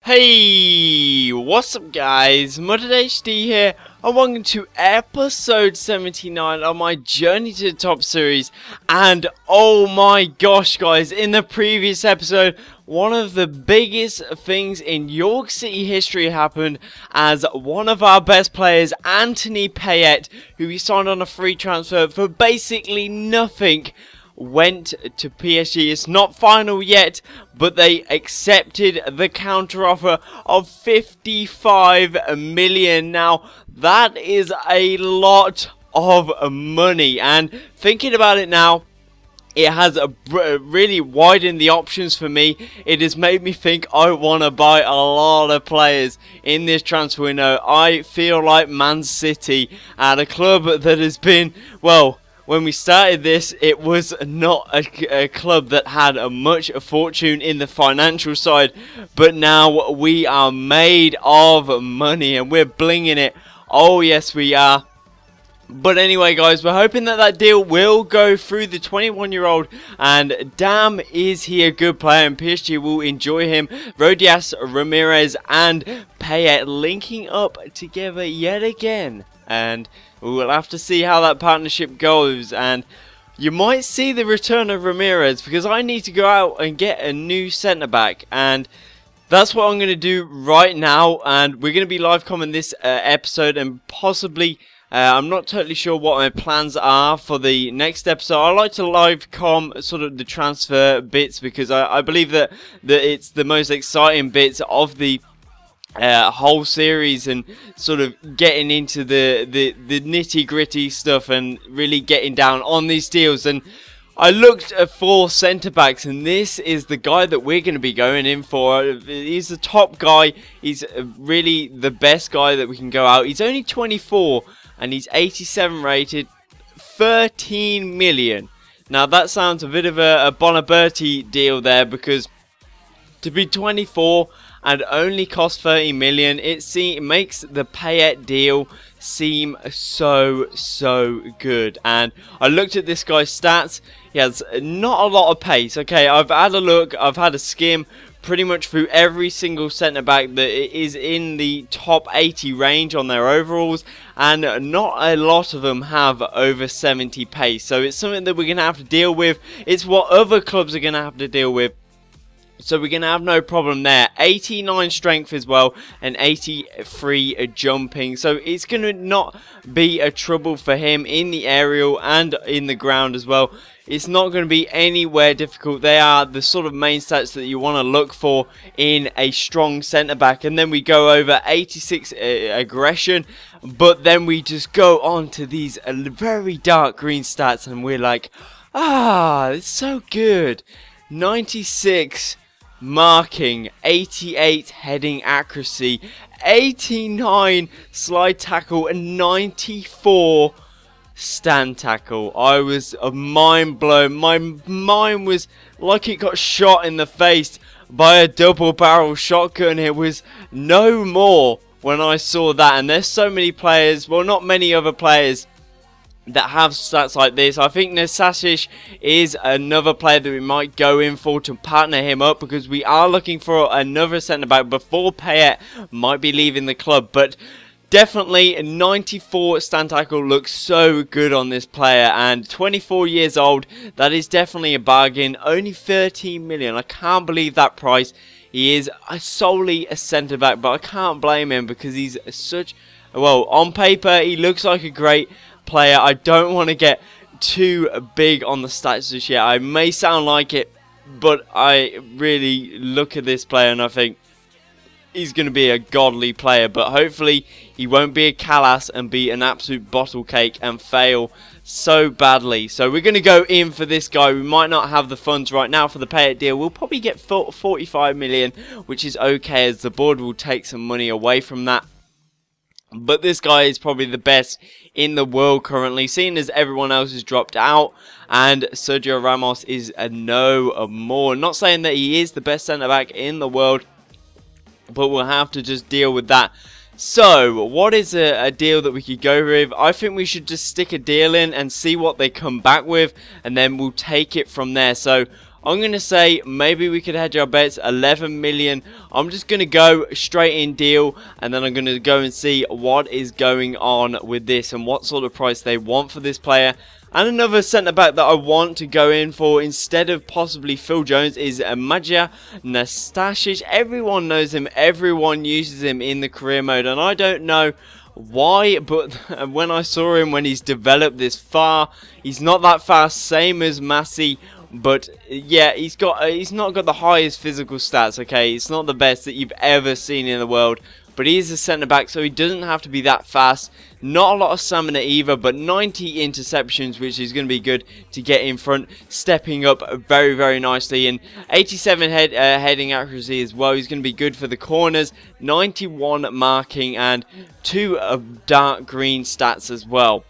Hey, what's up guys, Wannabees here, and welcome to episode 79 of my journey to the top series. And oh my gosh guys, in the previous episode, one of the biggest things in York City history happened as one of our best players, Anthony Payet, who we signed on a free transfer for basically nothing, went to PSG. It's not final yet, but they accepted the counteroffer of 55 million. Now, that is a lot of money, and thinking about it now, it has really widened the options for me. It has made me think I want to buy a lot of players in this transfer window. I feel like Man City, at a club that has been, well, when we started this, it was not a club that had a much fortune in the financial side, but now we are made of money and we're blinging it. Oh yes, we are. But anyway guys, we're hoping that that deal will go through. The 21-year-old, and damn is he a good player, and PSG will enjoy him. Rodias, Ramirez and Payet linking up together yet again, and we'll have to see how that partnership goes. And you might see the return of Ramirez, because I need to go out and get a new centre back, and that's what I'm going to do right now. And we're going to be live commenting this episode, and possibly I'm not totally sure what my plans are for the next episode. I like to live com sort of the transfer bits, because I believe that it's the most exciting bits of the whole series, and sort of getting into the nitty-gritty stuff and really getting down on these deals. And I looked for centre backs, and this is the guy that we're going to be going in for. He's the top guy. He's really the best guy that we can go out. He's only 24 and he's 87 rated, 13 million. Now that sounds a bit of a Bonaberti deal there, because to be 24 and only cost 30 million, it makes the Payet deal seem so good. And I looked at this guy's stats. He has not a lot of pace. Okay, I've had a look, I've had a skim pretty much through every single centre back that is in the top 80 range on their overalls, and not a lot of them have over 70 pace. So it's something that we're going to have to deal with. It's what other clubs are going to have to deal with. So we're going to have no problem there. 89 strength as well, and 83 jumping. So it's going to not be a trouble for him in the aerial and in the ground as well. It's not going to be anywhere difficult. They are the sort of main stats that you want to look for in a strong centre-back. And then we go over 86 aggression. But then we just go on to these very dark green stats, and we're like, ah, it's so good. 96 marking, 88 heading accuracy, 89 slide tackle, and 94 stand tackle. I was mind blown. My mind was like it got shot in the face by a double barrel shotgun. It was no more when I saw that. And there's so many players, well, not many other players that have stats like this. I think Nasasic is another player that we might go in for to partner him up, because we are looking for another centre back before Payet might be leaving the club. But definitely 94 stand tackle looks so good on this player, and 24 years old, that is definitely a bargain. Only 13 million. I can't believe that price. He is solely a centre back, but I can't blame him, because he's such, well, on paper he looks like a great player. I don't want to get too big on the stats just yet. I may sound like it, but I really look at this player and I think he's going to be a godly player. But hopefully he won't be a Callas and be an absolute bottle cake and fail so badly. So we're going to go in for this guy. We might not have the funds right now for the Payet deal. We'll probably get 45 million, which is okay, as the board will take some money away from that. But this guy is probably the best in the world currently, seeing as everyone else has dropped out and Sergio Ramos is a no more. Not saying that he is the best centre-back in the world, but we'll have to just deal with that. So, what is a deal that we could go with? I think we should just stick a deal in and see what they come back with, and then we'll take it from there. So, I'm going to say maybe we could hedge our bets. 11 million. I'm just going to go straight in deal, and then I'm going to go and see what is going on with this and what sort of price they want for this player. And another centre-back that I want to go in for instead of possibly Phil Jones is Magia Nastasic. Everyone knows him. Everyone uses him in the career mode. And I don't know why, but when I saw him when he's developed this far, he's not that fast. Same as Massey. But yeah, he's not got the highest physical stats, okay? It's not the best that you've ever seen in the world. But he is a centre-back, so he doesn't have to be that fast. Not a lot of stamina either, but 90 interceptions, which is going to be good to get in front. Stepping up very, very nicely. And 87 heading accuracy as well. He's going to be good for the corners. 91 marking and 2 dark green stats as well.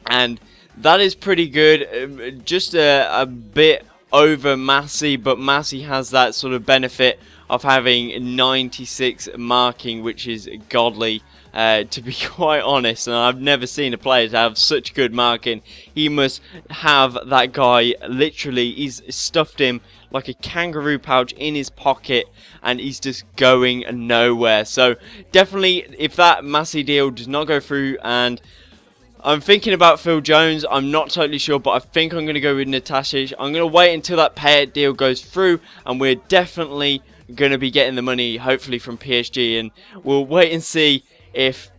And that is pretty good. Just a bit over Massey, but Massey has that sort of benefit of having 96 marking, which is godly, to be quite honest. And I've never seen a player to have such good marking. He must have that guy, literally, he's stuffed him like a kangaroo pouch in his pocket, and he's just going nowhere. So definitely, if that Massey deal does not go through, and I'm thinking about Phil Jones, I'm not totally sure, but I think I'm going to go with Nastasic. I'm going to wait until that payout deal goes through, and we're definitely going to be getting the money, hopefully, from PSG, and we'll wait and see if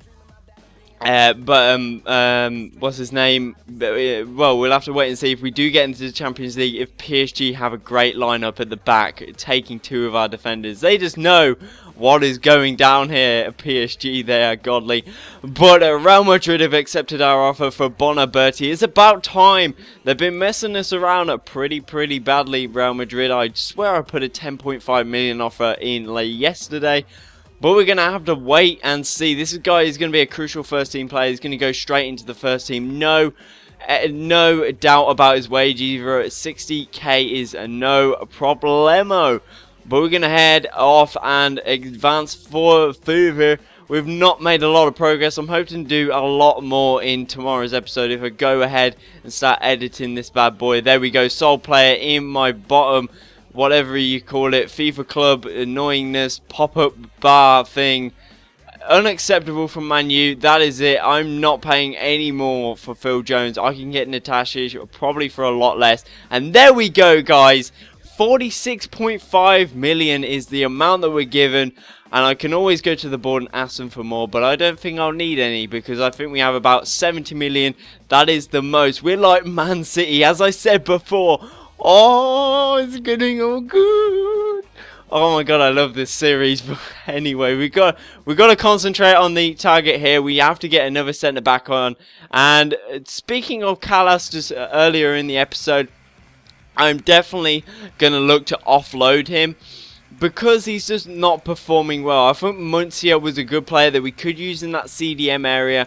what's his name? Well, we'll have to wait and see if we do get into the Champions League, if PSG have a great lineup at the back, taking 2 of our defenders. They just know what is going down here at PSG. They are godly. But Real Madrid have accepted our offer for Bonaberti. It's about time. They've been messing us around pretty badly, Real Madrid. I swear I put a 10.5 million offer in yesterday. But we're going to have to wait and see. This guy is going to be a crucial first team player. He's going to go straight into the first team. No doubt about his wage either. 60k is no problemo. But we're going to head off and advance further. We've not made a lot of progress. I'm hoping to do a lot more in tomorrow's episode if I go ahead and start editing this bad boy. There we go. Sole player in my bottom, whatever you call it, FIFA club, annoyingness, pop-up bar thing. Unacceptable from Man U. That is it. I'm not paying any more for Phil Jones. I can get Nastasic probably for a lot less. And there we go, guys. 46.5 million is the amount that we're given. And I can always go to the board and ask them for more, but I don't think I'll need any because I think we have about 70 million. That is the most. We're like Man City, as I said before. Oh, it's getting all good. Oh my god, I love this series. But anyway, we got to concentrate on the target here. We have to get another centre back on. And speaking of Callas, just earlier in the episode, I'm definitely going to look to offload him because he's just not performing well. I think Muncia was a good player that we could use in that CDM area,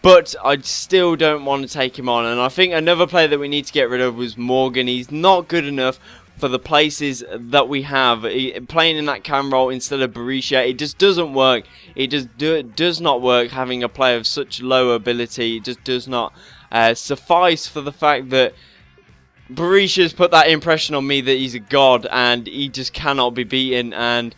but I still don't want to take him on. And I think another player that we need to get rid of was Morgan. He's not good enough for the places that we have. Playing in that cam role instead of Berisha, it just doesn't work. It just does not work having a player of such low ability. It just does not suffice for the fact that Berisha's put that impression on me that he's a god and he just cannot be beaten, and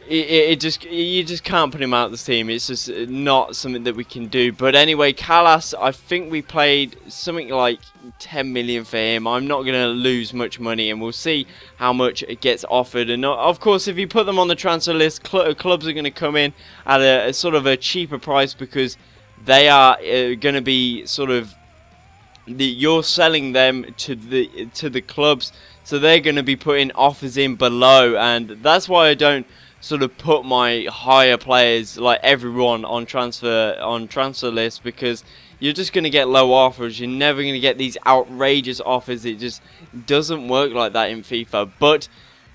you just can't put him out of the team. It's just not something that we can do. But anyway, Callas, I think we played something like 10 million for him. I'm not going to lose much money, and we'll see how much it gets offered. And of course, if you put them on the transfer list, clubs are going to come in at a sort of a cheaper price because they are going to be sort of you're selling them to the clubs, so they're going to be putting offers in below, and that's why I don't sort of put my higher players like everyone on transfer list, because you're just going to get low offers. You're never going to get these outrageous offers. It just doesn't work like that in FIFA. But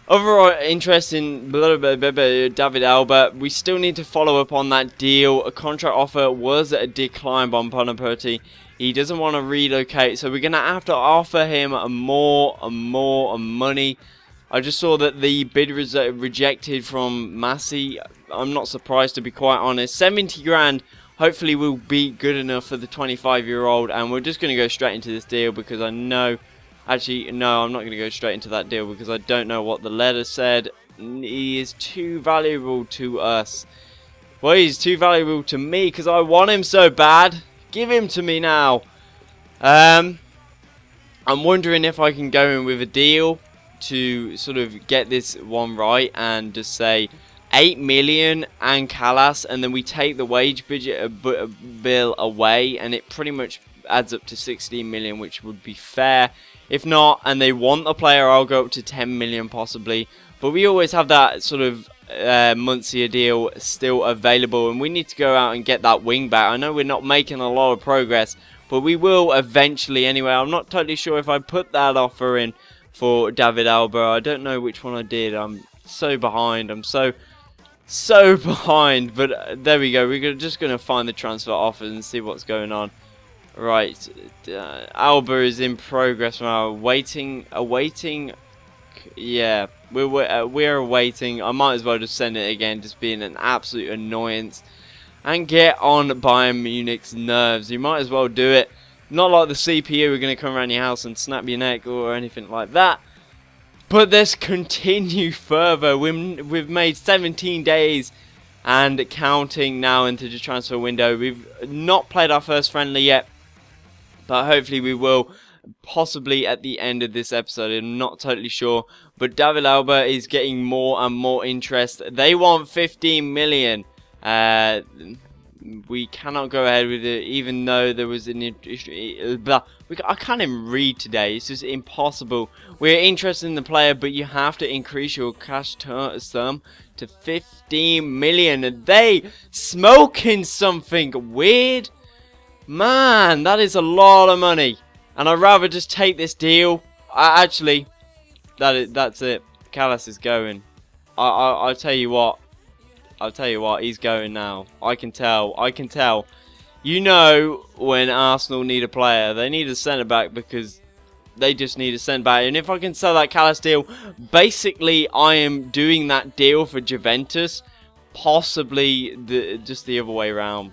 overall interest in David Alba, we still need to follow up on that deal. A contract offer was declined by Bonaberti. He doesn't want to relocate, so we're going to have to offer him more money. I just saw that the bid was rejected from Massey. I'm not surprised, to be quite honest. 70 grand hopefully will be good enough for the 25-year-old, and we're just going to go straight into this deal because I know Actually, no, I'm not going to go straight into that deal because I don't know what the letter said. He is too valuable to us. Well, he's too valuable to me because I want him so bad. Give him to me now. I'm wondering if I can go in with a deal to sort of get this one right and just say 8 million and Callas, and then we take the wage budget bill away, and it pretty much adds up to 16 million, which would be fair. If not, and they want the player, I'll go up to 10 million possibly. But we always have that sort of Muncie deal still available, and we need to go out and get that wing back. I know we're not making a lot of progress, but we will eventually anyway. I'm not totally sure if I put that offer in for David Alba. I don't know which one I did. I'm so behind. I'm so behind. But there we go. We're just going to find the transfer offers and see what's going on. Right. Alba is in progress now. Awaiting. Yeah. We're awaiting. I might as well just send it again. Just being an absolute annoyance. And get on Bayern Munich's nerves. You might as well do it. Not like the CPU, we're going to come around your house and snap your neck or anything like that. But let's continue further. We've made 17 days and counting now into the transfer window. We've not played our first friendly yet, but hopefully we will. Possibly at the end of this episode, I'm not totally sure. But David Alba is getting more and more interest. They want 15 million. We cannot go ahead with it, even though there was an I can't even read today. It's just impossible. We're interested in the player, but you have to increase your cash sum to 15 million. Are they smoking something weird? Man, that is a lot of money, and I'd rather just take this deal. Actually, that's it. Callas is going. I'll tell you what. He's going now. I can tell. You know, when Arsenal need a player, they need a centre-back because they just need a centre-back. And if I can sell that Callas deal, basically I am doing that deal for Juventus, possibly just the other way around,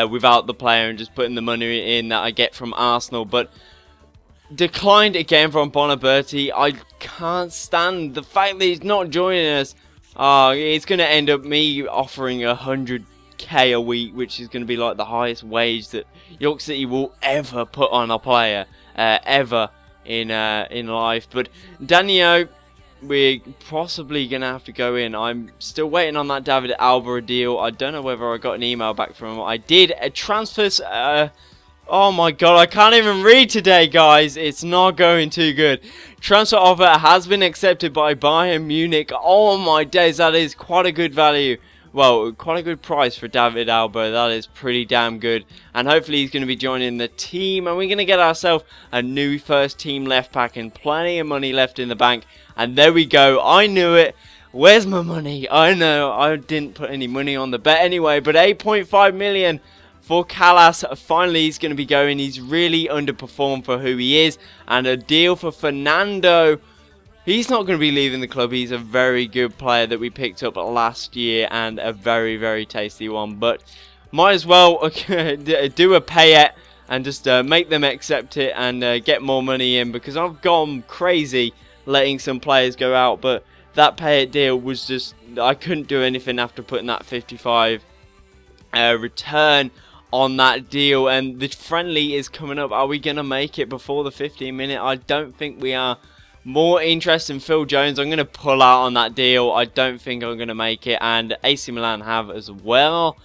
without the player and just putting the money in that I get from Arsenal. But declined again from Bonaberti. I can't stand the fact that he's not joining us. It's going to end up me offering 100k a week, which is going to be like the highest wage that York City will ever put on a player, ever in life. But Danilo, we're possibly going to have to go in. I'm still waiting on that David Alba deal. I don't know whether I got an email back from him. I did. Transfers. Oh my god, I can't even read today, guys. It's not going too good. Transfer offer has been accepted by Bayern Munich. Oh my days, that is quite a good value. Well, quite a good price for David Alba. That is pretty damn good. And hopefully he's going to be joining the team. And we're going to get ourselves a new first team left back and plenty of money left in the bank. And there we go. I knew it. Where's my money? I know I didn't put any money on the bet anyway. But 8.5 million. For Callas, finally he's going to be going. He's really underperformed for who he is. And a deal for Fernando. He's not going to be leaving the club. He's a very good player that we picked up last year. And a very, very tasty one. But might as well do a payet and just make them accept it and get more money in. Because I've gone crazy letting some players go out. But that payet deal was just... I couldn't do anything after putting that 55 return on that deal. And the friendly is coming up. Are we going to make it before the 15-minute? I don't think we are. More interest in Phil Jones. I'm going to pull out on that deal. I don't think I'm going to make it. And AC Milan have as well.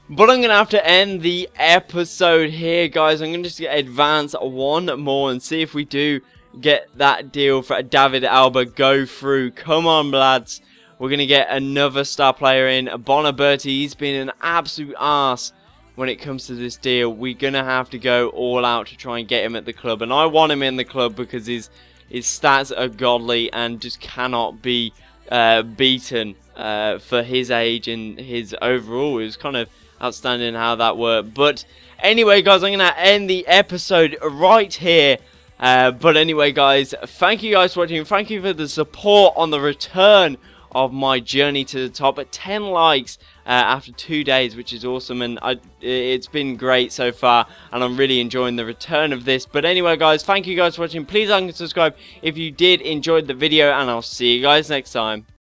But I'm going to have to end the episode here, guys. I'm going to just advance one more and see if we do get that deal for David Alba go through. Come on, lads. We're going to get another star player in. Bonaberti, he's been an absolute arse when it comes to this deal. We're going to have to go all out to try and get him at the club. And I want him in the club because his stats are godly and just cannot be beaten for his age and his overall. It was kind of outstanding how that worked. But anyway, guys, I'm going to end the episode right here. But anyway, guys, thank you guys for watching. Thank you for the support on the return of my journey to the top at 10 likes after 2 days, which is awesome, and it's been great so far, and I'm really enjoying the return of this. But anyway guys, thank you guys for watching. Please like and subscribe if you did enjoy the video, and I'll see you guys next time.